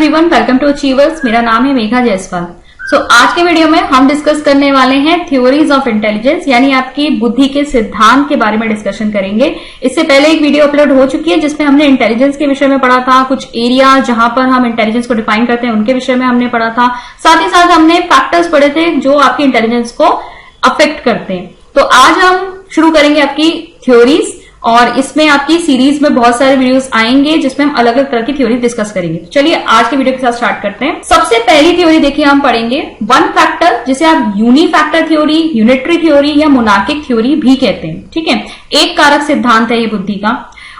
Everyone, welcome to achievers. मेरा नाम है मेघा जायसवाल। आज के वीडियो में हम डिस्कस करने वाले हैं थ्योरीज ऑफ इंटेलिजेंस, यानी आपकी बुद्धि के सिद्धांत के बारे में डिस्कशन करेंगे। इससे पहले एक वीडियो अपलोड हो चुकी है जिसमें हमने इंटेलिजेंस के विषय में पढ़ा था, कुछ एरिया जहां पर हम इंटेलिजेंस को डिफाइन करते हैं उनके विषय में हमने पढ़ा था। साथ ही साथ हमने फैक्टर्स पढ़े थे जो आपकी इंटेलिजेंस को अफेक्ट करते हैं। तो आज हम शुरू करेंगे आपकी थ्योरीज, और इसमें आपकी सीरीज में बहुत सारे वीडियोस आएंगे जिसमें हम अलग अलग तरह की थ्योरी डिस्कस करेंगे। चलिए आज के वीडियो के साथ स्टार्ट करते हैं। सबसे पहली थ्योरी देखिए, हम पढ़ेंगे वन फैक्टर, जिसे आप यूनिफैक्टर थ्योरी, यूनिटरी थ्योरी या मोनार्किक थ्योरी भी कहते हैं। ठीक है, एक कारक सिद्धांत है ये बुद्धि का,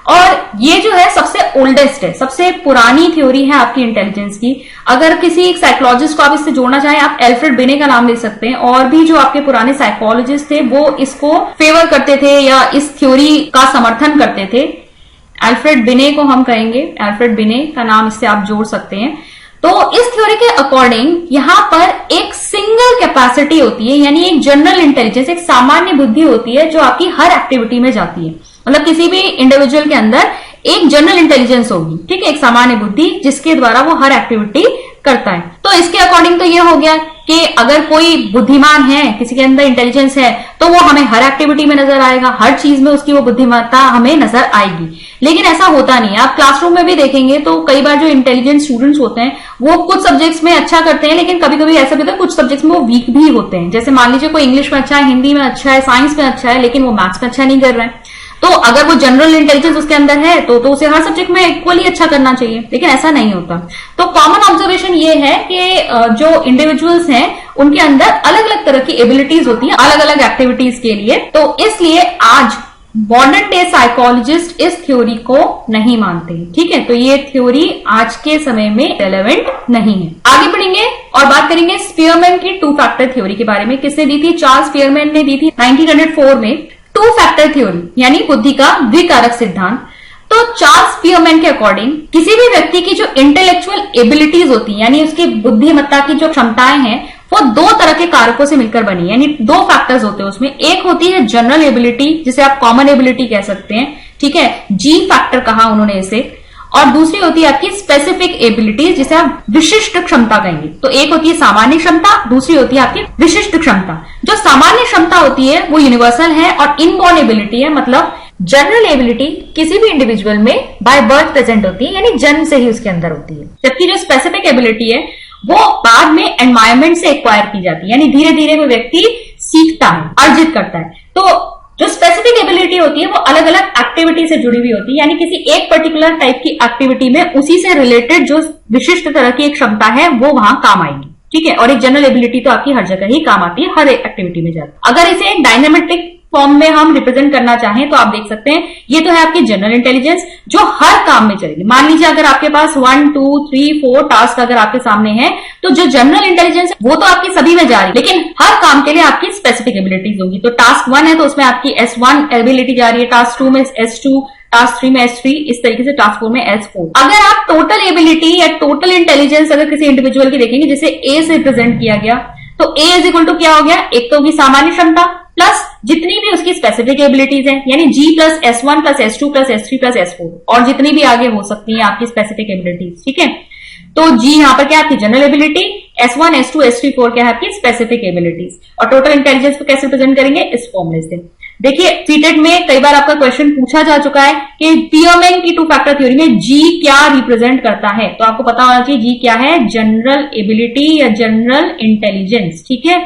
और ये जो है सबसे ओल्डेस्ट है, सबसे पुरानी थ्योरी है आपकी इंटेलिजेंस की। अगर किसी साइकोलॉजिस्ट को आप इससे जोड़ना चाहें, आप एल्फ्रेड बिने का नाम ले सकते हैं, और भी जो आपके पुराने साइकोलॉजिस्ट थे वो इसको फेवर करते थे या इस थ्योरी का समर्थन करते थे। एल्फ्रेड बिने को हम कहेंगे, एल्फ्रेड बिने का नाम इससे आप जोड़ सकते हैं। तो इस थ्योरी के अकॉर्डिंग यहां पर एक सिंगल कैपेसिटी होती है, यानी एक जनरल इंटेलिजेंस, एक सामान्य बुद्धि होती है जो आपकी हर एक्टिविटी में जाती है। मतलब किसी भी इंडिविजुअल के अंदर एक जनरल इंटेलिजेंस होगी, ठीक है, एक सामान्य बुद्धि जिसके द्वारा वो हर एक्टिविटी करता है। तो इसके अकॉर्डिंग तो ये हो गया कि अगर कोई बुद्धिमान है, किसी के अंदर इंटेलिजेंस है, तो वो हमें हर एक्टिविटी में नजर आएगा, हर चीज में उसकी वो बुद्धिमत्ता हमें नजर आएगी। लेकिन ऐसा होता नहीं है। आप क्लासरूम में भी देखेंगे तो कई बार जो इंटेलिजेंट स्टूडेंट्स होते हैं वो कुछ सब्जेक्ट्स में अच्छा करते हैं, लेकिन कभी कभी ऐसा भी होता है कुछ सब्जेक्ट्स में वो वीक भी होते हैं। जैसे मान लीजिए कोई इंग्लिश में अच्छा है, हिंदी में अच्छा है, साइंस में अच्छा है, लेकिन वो मैथ्स में अच्छा नहीं कर रहा है। तो अगर वो जनरल इंटेलिजेंस उसके अंदर है तो उसे हर सब्जेक्ट में इक्वली अच्छा करना चाहिए, लेकिन ऐसा नहीं होता। तो कॉमन ऑब्जर्वेशन ये है कि जो इंडिविजुअल्स हैं उनके अंदर अलग अलग तरह की एबिलिटीज होती हैं अलग अलग एक्टिविटीज के लिए। तो इसलिए आज मॉडर्न डे साइकोलॉजिस्ट इस थ्योरी को नहीं मानते। ठीक है, तो ये थ्योरी आज के समय में रेलेवेंट नहीं है। आगे बढ़ेंगे और बात करेंगे स्पीयरमैन की टू फैक्टर थ्योरी के बारे में। किसने दी थी? चार्ल्स स्पीयरमैन ने दी थी 1904 में टू फैक्टर थ्योरी, यानी बुद्धि का द्विकारक सिद्धांत। तो चार्ल्स स्पीयरमैन के अकॉर्डिंग किसी भी व्यक्ति की जो इंटेलेक्चुअल एबिलिटीज होती है, यानी उसकी बुद्धिमत्ता की जो क्षमताएं हैं, वो दो तरह के कारकों से मिलकर बनी, यानी दो फैक्टर्स होते हैं उसमें। एक होती है जनरल एबिलिटी, जिसे आप कॉमन एबिलिटी कह सकते हैं, ठीक है, जी फैक्टर कहा उन्होंने इसे। और दूसरी होती है आपकी स्पेसिफिक एबिलिटीज, जिसे आप विशिष्ट क्षमता कहेंगे। तो एक होती है सामान्य क्षमता, दूसरी होती है आपकी विशिष्ट क्षमता। जो सामान्य क्षमता होती है वो यूनिवर्सल है और इनबॉर्न एबिलिटी है, मतलब जनरल एबिलिटी किसी भी इंडिविजुअल में बाय बर्थ प्रेजेंट होती है, यानी जन्म से ही उसके अंदर होती है। जबकि जो स्पेसिफिक एबिलिटी है वो बाद में एनवायरमेंट से एक्वायर की जाती है, यानी धीरे धीरे वो व्यक्ति सीखता है, अर्जित करता है। तो जो स्पेसिफिक एबिलिटी होती है वो अलग अलग एक्टिविटी से जुड़ी हुई होती है, यानी किसी एक पर्टिकुलर टाइप की एक्टिविटी में उसी से रिलेटेड जो विशिष्ट तरह की एक क्षमता है वो वहां काम आएगी। ठीक है, और एक जनरल एबिलिटी तो आपकी हर जगह ही काम आती है, हर एक एक्टिविटी में जाती है। अगर इसे एक डायनामेटिक फॉर्म में हम रिप्रेजेंट करना चाहें तो आप देख सकते हैं ये तो है आपकी जनरल इंटेलिजेंस जो हर काम में चलेगी। मान लीजिए अगर आपके पास 1 2 3 4 टास्क अगर आपके सामने है, तो जो जनरल इंटेलिजेंस है वो तो आपकी सभी में जा रही है, लेकिन हर काम के लिए आपकी स्पेसिफिक एबिलिटीज होगी। तो टास्क 1 है तो उसमें आपकी S1 एबिलिटी जा रही है, टास्क 2 में S2, टास्क 3 में S3, इस तरीके से टास्क 4 में S4। अगर आप टोटल एबिलिटी या टोटल इंटेलिजेंस अगर किसी इंडिविजुअल की देखेंगे, जिसे ए से रिप्रेजेंट किया गया, तो ए इज इक्वल टू क्या हो गया? एक तो होगी सामान्य क्षमता प्लस जितनी भी उसकी स्पेसिफिक एबिलिटीज है, यानी G plus S1 plus S2 plus S3 plus S4, और जितनी भी आगे हो सकती है आपकी स्पेसिफिक एबिलिटीज। ठीक है, तो G यहां पर क्या है आपकी general ability, S1 S2 S3 4 क्या है आपकी स्पेसिफिक एबिलिटीज। और टोटल इंटेलिजेंस को कैसे प्रेजेंट करेंगे? इस फॉर्मूले से। देखिए सीटेट में कई बार आपका क्वेश्चन पूछा जा चुका है कि स्पीयरमैन की टू फैक्टर थ्योरी में G क्या रिप्रेजेंट करता है, तो आपको पता होना चाहिए G क्या है? जनरल एबिलिटी या जनरल इंटेलिजेंस। ठीक है,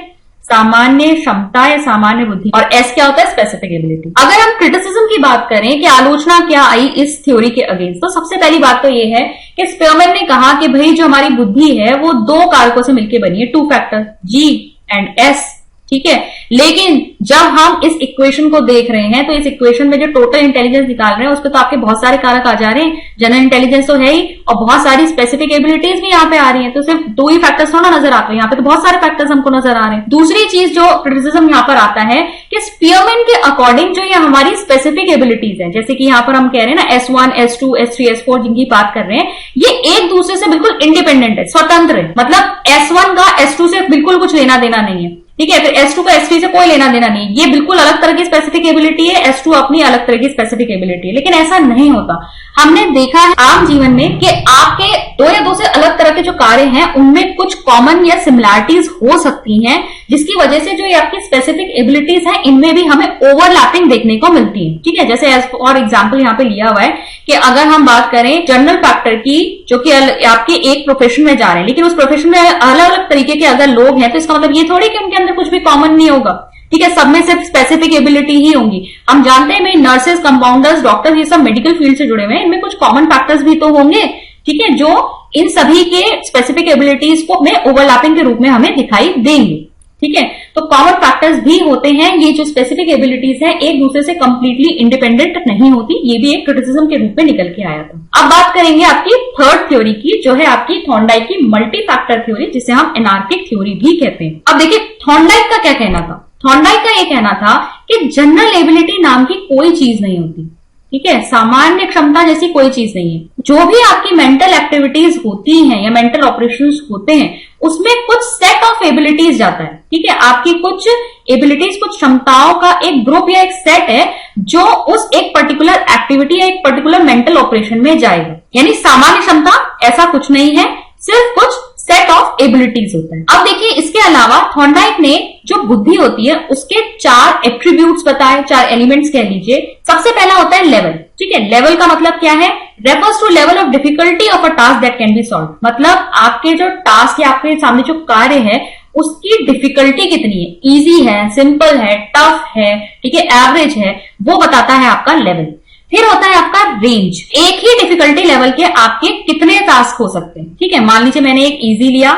सामान्य क्षमता या सामान्य बुद्धि। और S क्या होता है? Specific ability. अगर हम क्रिटिसिज्म की बात करें कि आलोचना क्या आई इस थ्योरी के अगेंस्ट, तो सबसे पहली बात तो ये है कि स्पीयरमैन ने कहा कि भाई जो हमारी बुद्धि है वो दो कारकों से मिलकर बनी है, two factor, G and S। ठीक है, लेकिन जब हम इस इक्वेशन को देख रहे हैं तो इस इक्वेशन में जो टोटल इंटेलिजेंस निकाल रहे हैं उस पर तो आपके बहुत सारे कारक आ जा रहे हैं। जनरल इंटेलिजेंस तो है ही, और बहुत सारी स्पेसिफिक एबिलिटीज भी यहाँ पे आ रही हैं, तो सिर्फ दो ही फैक्टर्स थोड़ा नजर आते हैं, यहाँ पे तो बहुत सारे फैक्टर्स हमको नजर आ रहे हैं। दूसरी चीज जो क्रिटिसिज्म यहाँ पर आता है कि स्पीयरमैन के अकॉर्डिंग जो ये हमारी स्पेसिफिक एबिलिटीज है, जैसे कि यहाँ पर हम कह रहे हैं ना S1 S2 S3 S4 जिनकी बात कर रहे हैं, ये एक दूसरे से बिल्कुल इंडिपेंडेंट है, स्वतंत्र है। मतलब S1 का S2 से बिल्कुल कुछ लेना देना नहीं है। ठीक है, फिर S2 का S3 से कोई लेना देना नहीं, ये बिल्कुल अलग तरह की स्पेसिफिक एबिलिटी है, S2 अपनी अलग तरह की स्पेसिफिक एबिलिटी है। लेकिन ऐसा नहीं होता। हमने देखा है आम जीवन में कि आपके दो या दो से अलग तरह के जो कार्य हैं उनमें कुछ कॉमन या सिमिलैरिटीज हो सकती हैं, जिसकी वजह से जो ये आपकी स्पेसिफिक एबिलिटीज हैं इनमें भी हमें ओवरलैपिंग देखने को मिलती है। ठीक है, जैसे एज फॉर एग्जाम्पल यहाँ पे लिया हुआ है कि अगर हम बात करें जनरल फैक्टर की, जो कि आपके एक प्रोफेशन में जा रहे हैं, लेकिन उस प्रोफेशन में अलग अलग तरीके के अगर लोग हैं, तो इसका मतलब ये थोड़ी कि उनके अंदर कुछ भी कॉमन नहीं होगा। ठीक है, सब में सिर्फ स्पेसिफिक एबिलिटी ही होंगी। हम जानते हैं नर्सेस, कंपाउंडर्स, डॉक्टर्स, ये सब मेडिकल फील्ड से जुड़े हुए हैं, इनमें कुछ कॉमन फैक्टर्स भी तो होंगे। ठीक है, जो इन सभी के स्पेसिफिक एबिलिटीज को में ओवरलैपिंग के रूप में हमें दिखाई देंगे। ठीक है, तो कॉमन फैक्टर्स भी होते हैं। ये जो स्पेसिफिक एबिलिटीज है एक दूसरे से कंप्लीटली इंडिपेंडेंट नहीं होती, ये भी एक क्रिटिसिज्म के रूप में निकल के आया था। अब बात करेंगे आपकी थर्ड थ्योरी की, जो है आपकी थॉर्नडाइक की मल्टी फैक्टर थ्योरी, जिसे हम एनार्किक थ्योरी भी कहते हैं। अब देखिए थॉर्नडाइक का क्या कहना था। थॉर्नडाइक का ये कहना था कि जनरल एबिलिटी नाम की कोई चीज नहीं होती। ठीक है, सामान्य क्षमता जैसी कोई चीज नहीं है। जो भी आपकी मेंटल एक्टिविटीज होती हैं या मेंटल ऑपरेशंस होते हैं, उसमें कुछ सेट ऑफ एबिलिटीज जाता है। ठीक है, आपकी कुछ एबिलिटीज, कुछ क्षमताओं का एक ग्रुप या एक सेट है जो उस एक पर्टिकुलर एक्टिविटी या एक पर्टिकुलर मेंटल ऑपरेशन में जाएगा। यानी सामान्य क्षमता ऐसा कुछ नहीं है, सिर्फ कुछ सेट ऑफ एबिलिटीज होता है। अब देखिए इसके अलावा थॉर्नडाइक ने जो बुद्धि होती है उसके 4 एट्रीब्यूट्स बताए, 4 एलिमेंट्स कह लीजिए। सबसे पहला होता है लेवल। ठीक है, लेवल का मतलब क्या है? Refers to level of difficulty of a task that can be solve. मतलब आपके जो टास्क या आपके सामने जो कार्य है उसकी डिफिकल्टी कितनी है, इजी है, सिंपल है, टफ है, ठीक है, एवरेज है, वो बताता है आपका लेवल। फिर होता है आपका रेंज। एक ही डिफिकल्टी लेवल के आपके कितने टास्क हो सकते हैं। ठीक है, मान लीजिए मैंने एक इजी लिया,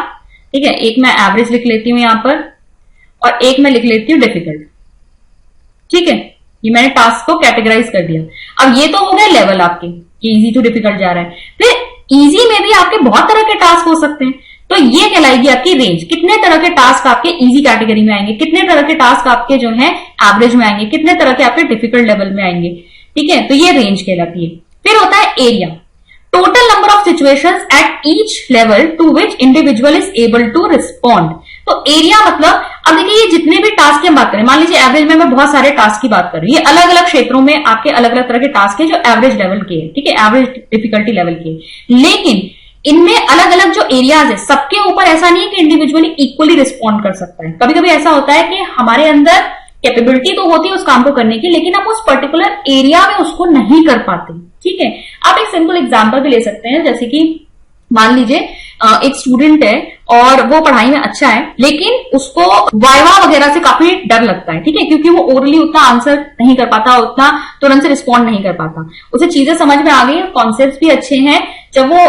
ठीक है, एक मैं एवरेज लिख लेती हूं यहां पर और एक मैं लिख लेती हूं डिफिकल्ट। ठीक है, ये मैंने टास्क को कैटेगराइज कर दिया। अब ये तो हो गए लेवल आपके कि इजी टू डिफिकल्ट जा रहा है। फिर इजी में भी आपके बहुत तरह के टास्क हो सकते हैं, तो ये कहलाएगी आपकी रेंज। कितने तरह के टास्क आपके इजी कैटेगरी में आएंगे, कितने तरह के टास्क आपके जो है एवरेज में आएंगे, कितने तरह के आपके डिफिकल्ट लेवल में आएंगे। ठीक है, तो ये रेंज कहलाती है। फिर होता है area, total number of situations at each level to which individual is able to respond. तो एरिया मतलब, अब देखिए ये जितने भी टास्क की हम बात करें, मान लीजिए एवरेज में मैं बहुत सारे टास्क की बात कर रही हूँ, ये अलग अलग क्षेत्रों में आपके अलग अलग तरह के टास्क है जो एवरेज लेवल के हैं। ठीक है, एवरेज डिफिकल्टी लेवल के, लेकिन इनमें अलग अलग जो एरियाज है सबके ऊपर ऐसा नहीं है कि इंडिविजुअली इक्वली रिस्पॉन्ड कर सकता है। कभी कभी ऐसा होता है कि हमारे अंदर कैपेबिलिटी तो होती है उस काम को करने की, लेकिन आप उस पर्टिकुलर एरिया में उसको नहीं कर पाते। ठीक है, आप एक सिंपल एग्जांपल भी ले सकते हैं, जैसे कि मान लीजिए एक स्टूडेंट है और वो पढ़ाई में अच्छा है, लेकिन उसको वाइवा वगैरह से काफी डर लगता है। ठीक है, क्योंकि वो ओरली उतना आंसर नहीं कर पाता, उतना तुरंत से रिस्पॉन्ड नहीं कर पाता। उसे चीजें समझ में आ गई, कॉन्सेप्ट्स भी अच्छे हैं, जब वो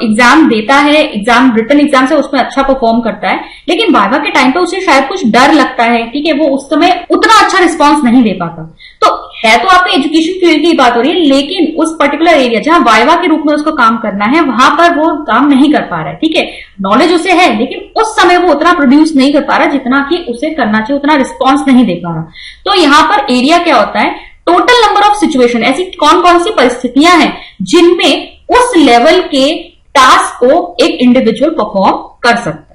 एग्जाम देता है, एग्जाम रिटन एग्जाम से उसमें अच्छा परफॉर्म करता है, लेकिन वाइवा के टाइम पे उसे शायद कुछ डर लगता है। ठीक है, वो उस समय उतना अच्छा रिस्पॉन्स नहीं दे पाता। तो है तो आपके एजुकेशन फील्ड की बात हो रही है, लेकिन उस पर्टिकुलर एरिया जहां वाइवा के रूप में उसको काम करना है वहां पर वो काम नहीं कर पा रहा है। ठीक है, नॉलेज उसे है, लेकिन उस समय वो उतना प्रोड्यूस नहीं कर पा रहा जितना कि उसे करना चाहिए, उतना रिस्पॉन्स नहीं दे पा रहा। तो यहां पर एरिया क्या होता है? टोटल नंबर ऑफ सिचुएशन, ऐसी कौन कौन सी परिस्थितियां हैं जिनमें उस लेवल के टास्क को एक इंडिविजुअल परफॉर्म कर सकता है।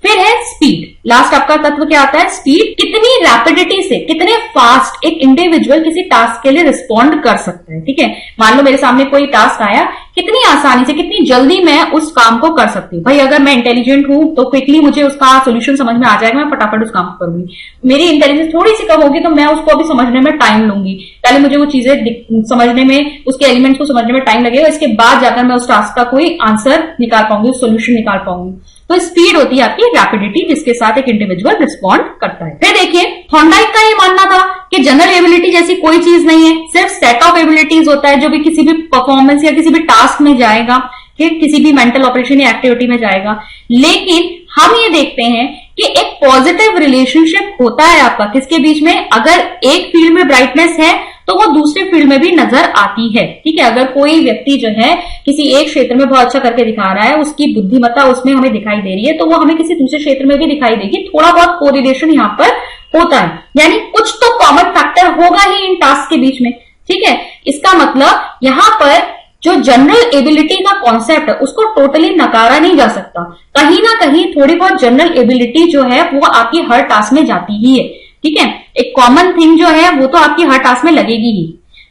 फिर है स्पीड। लास्ट आपका तत्व क्या आता है? स्पीड। कितनी रैपिडिटी से, कितने फास्ट एक इंडिविजुअल किसी टास्क के लिए रिस्पॉन्ड कर सकता है। ठीक है, मान लो मेरे सामने कोई टास्क आया, कितनी आसानी से, कितनी जल्दी मैं उस काम को कर सकती हूँ। भाई अगर मैं इंटेलिजेंट हूं तो क्विकली मुझे उसका सोल्यूशन समझ में आ जाएगा, मैं फटाफट उस काम को करूंगी। मेरी इंटेलिजेंस थोड़ी सी कम होगी तो मैं उसको अभी समझने में टाइम लूंगी, पहले मुझे वो चीजें समझने में, उसके एलिमेंट्स को समझने में टाइम लगेगा, इसके बाद जाकर मैं उस टास्क का कोई आंसर निकाल पाऊंगी, सोल्यूशन निकाल पाऊंगी। तो स्पीड होती है आपकी रैपिडिटी, जिसके साथ एक इंडिविजुअल रिस्पॉन्ड करता है। फिर देखिए थॉर्नडाइक का ये मानना था कि जनरल एबिलिटी जैसी कोई चीज नहीं है, सिर्फ सेट ऑफ एबिलिटीज होता है जो भी किसी भी परफॉर्मेंस या किसी भी टास्क में जाएगा, फिर किसी भी मेंटल ऑपरेशन या एक्टिविटी में जाएगा। लेकिन हम ये देखते हैं कि एक पॉजिटिव रिलेशनशिप होता है आपका किसके बीच में? अगर एक फील्ड में ब्राइटनेस है तो वो दूसरे फील्ड में भी नजर आती है। ठीक है, अगर कोई व्यक्ति जो है किसी एक क्षेत्र में बहुत अच्छा करके दिखा रहा है, उसकी बुद्धिमत्ता उसमें हमें दिखाई दे रही है, तो वो हमें किसी दूसरे क्षेत्र में भी दिखाई देगी। थोड़ा बहुत कोरिलेशन यहाँ पर होता है, यानी कुछ तो कॉमन फैक्टर होगा ही इन टास्क के बीच में। ठीक है, इसका मतलब यहाँ पर जो जनरल एबिलिटी का कॉन्सेप्ट है उसको टोटली नकारा नहीं जा सकता। कहीं ना कहीं थोड़ी बहुत जनरल एबिलिटी जो है वो आपकी हर टास्क में जाती ही है। ठीक है, एक कॉमन थिंग जो है वो तो आपकी हर टास्क में लगेगी ही।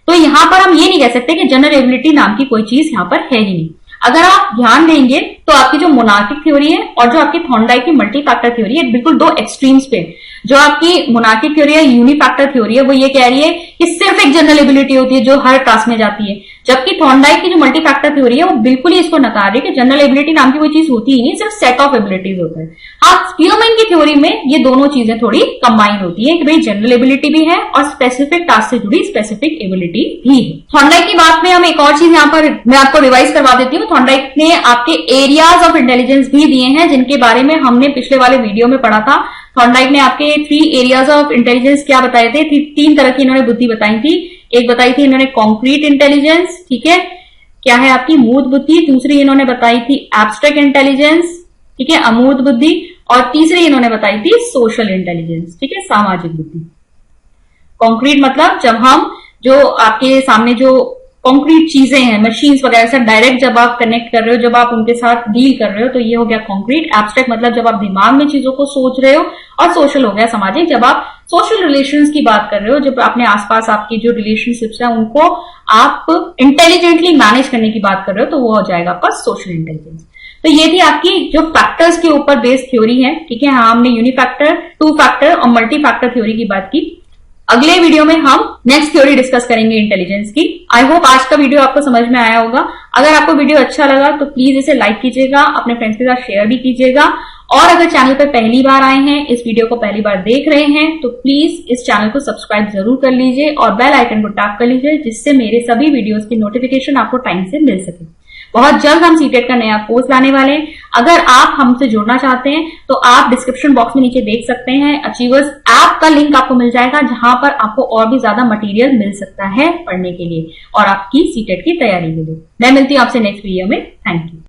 तो यहां पर हम ये नहीं कह सकते कि जनरल एबिलिटी नाम की कोई चीज यहां पर है ही नहीं। अगर आप ध्यान देंगे तो आपकी जो मोनार्किक थ्योरी है और जो आपकी थॉर्नडाइक की मल्टी फैक्टर थ्योरी है, बिल्कुल दो एक्सट्रीम्स पे। जो आपकी मोनार्किक थ्योरी है, यूनिफैक्टर थ्योरी है, वो ये कह रही है कि सिर्फ एक जनरल एबिलिटी होती है जो हर क्लास में जाती है, जबकि थॉर्नडाइक की जो मल्टी फैक्टर थ्योरी है वो बिल्कुल ही इसको नकार रही है कि जनरल एबिलिटी नाम की कोई चीज होती ही नहीं, सिर्फ सेट ऑफ एबिलिटीज होता है। हाँ, स्पीयरमैन की थ्योरी में ये दोनों चीजें थोड़ी कंबाइन होती है कि भाई जनरल एबिलिटी भी है और स्पेसिफिक टास्क से जुड़ी स्पेसिफिक एबिलिटी भी है। थॉर्नडाइक की बात में हम एक और चीज यहाँ पर मैं आपको रिवाइज करवा देती हूँ। थॉर्नडाइक ने आपके एरियाज ऑफ इंटेलिजेंस भी दिए हैं, जिनके बारे में हमने पिछले वाले वीडियो में पढ़ा था। थॉर्नडाइक ने आपके 3 एरियाज ऑफ इंटेलिजेंस क्या बताए थे? 3 तरह की इन्होंने बुद्धि बताई थी। एक बताई थी इन्होंने कॉन्क्रीट इंटेलिजेंस, ठीक है, क्या है आपकी मूर्त बुद्धि। दूसरी इन्होंने बताई थी एब्स्ट्रैक्ट इंटेलिजेंस, ठीक है, अमूर्त बुद्धि। और तीसरी इन्होंने बताई थी सोशल इंटेलिजेंस, ठीक है, सामाजिक बुद्धि। कॉन्क्रीट मतलब जब हम जो आपके सामने जो कॉन्क्रीट चीजें हैं, मशीन्स वगैरह से डायरेक्ट जब आप कनेक्ट कर रहे हो, जब आप उनके साथ डील कर रहे हो, तो ये हो गया कॉन्क्रीट। एब्स्ट्रैक्ट मतलब जब आप दिमाग में चीजों को सोच रहे हो। और सोशल हो गया सामाजिक, जब आप सोशल रिलेशंस की बात कर रहे हो, जब अपने आसपास आपकी जो रिलेशनशिप्स हैं उनको आप इंटेलिजेंटली मैनेज करने की बात कर रहे हो, तो वो हो जाएगा आपका सोशल इंटेलिजेंस। तो ये थी आपकी जो फैक्टर्स के ऊपर बेस्ड थ्योरी है, ठीक है। हाँ, हमने यूनिफैक्टर, 2 फैक्टर और मल्टी फैक्टर थ्योरी की बात की। अगले वीडियो में हम नेक्स्ट थ्योरी डिस्कस करेंगे इंटेलिजेंस की। आई होप आज का वीडियो आपको समझ में आया होगा। अगर आपको वीडियो अच्छा लगा तो प्लीज इसे लाइक कीजिएगा, अपने फ्रेंड्स के साथ शेयर भी कीजिएगा। और अगर चैनल पर पहली बार आए हैं, इस वीडियो को पहली बार देख रहे हैं, तो प्लीज इस चैनल को सब्सक्राइब जरूर कर लीजिए और बेल आइकन को टैप कर लीजिए, जिससे मेरे सभी वीडियोस की नोटिफिकेशन आपको टाइम से मिल सके। बहुत जल्द हम सीटेट का नया कोर्स लाने वाले हैं। अगर आप हमसे जुड़ना चाहते हैं तो आप डिस्क्रिप्शन बॉक्स में नीचे देख सकते हैं, अचीवर्स ऐप का लिंक आपको मिल जाएगा, जहां पर आपको और भी ज्यादा मटेरियल मिल सकता है पढ़ने के लिए और आपकी सीटेट की तैयारी के लिए। मैं मिलती हूं आपसे नेक्स्ट वीडियो में। Thank you.